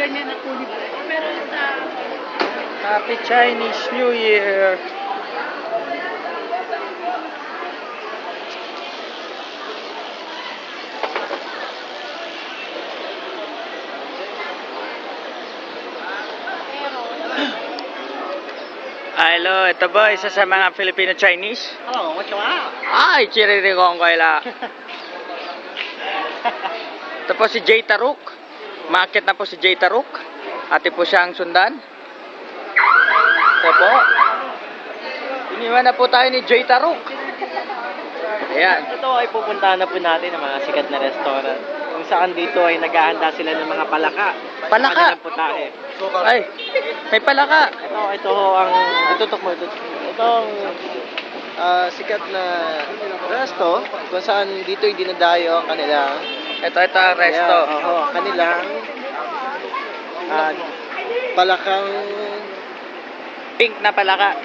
ganyan na kulit. Pero sa... Happy Chinese New Year! Hello, ito ba isa sa mga Filipino-Chinese? Hello, what you want? Ay, chiriringong kaila. Ito po si Jay Taruk. Maakit na po si Jay Taruk. Ate po siyang sundan. Ito po. Iniwan na po tayo ni Jay Taruk. Ayan. Ito ay pupuntahan na po natin ng mga sikat na restaurant. Kung saan dito ay naghahanda sila ng mga palaka. Palaka? Kanilang putahe. Ay, may palaka. Ito ho ang itutok mo. Ito ang sikat na resto kung saan dito ay dinadayo ang kanilang Ito ang resto. kanilang palakang Pink na palaka.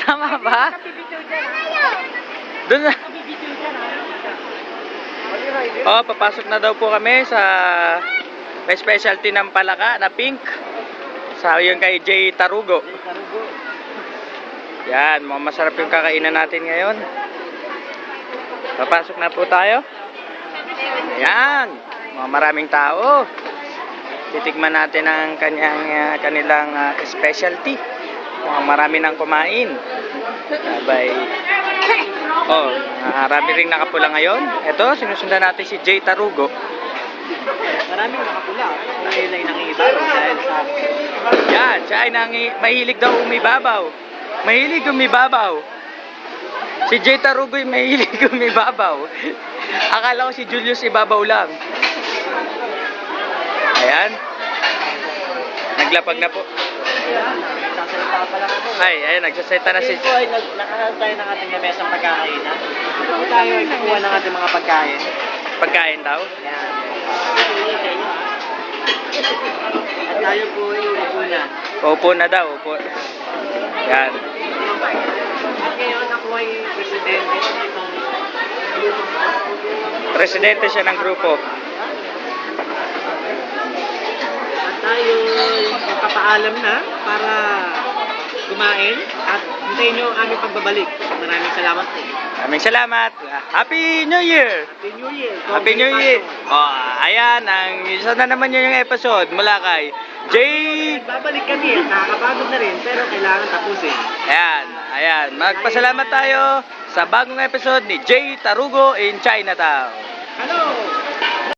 Tama ba? Doon na. Oh, papasok na daw po kami sa may specialty ng palaka na pink. Sa yung kay Jay Tarugo. Yan, mga masarap yung kakainan natin ngayon. Papasok na po tayo. Yan, mga maraming tao. Titikman natin ang kanilang specialty. Marami nang kumain. Abay. Oh, marami ring nakapula ngayon. Ito, sinusundan natin si Jay Tarugo. maraming nakapula. Dahil ay nangingibabaw dahil sa... Yan, siya ay mahilig daw umibabaw. Mahilig umibabaw. Si Jay Tarugo ay mahilig umibabaw. Akala ko si Julius ibabaw lang. Ayan. Naglapag na po. Sasalita pala ako. Ay, ayan, nagsasalita na si... Ito ay nakaharap tayo ng ating mesang pagkakainan. Kung tayo ay kukuha ng ating mga pagkain. Pagkain daw. Yan. At tayo po ay upo na. Upo na daw, upo. Yan. At ngayon ako ay presidente itong Presidente siya ng grupo. at tayo ay magpapaalam na para kumain at hintayin nyo ang aming pagbabalik. Maraming salamat po. Maraming salamat. Happy New Year! Happy New Year! Happy New Year! Oh, ayan, ang isa na naman yung episode mula kay Jay. Babalik kami, nakakapagod na rin pero kailangan tapusin. Ayan, magpasalamat tayo sa bagong episode ni Jay Tarugo in Chinatown. Hello!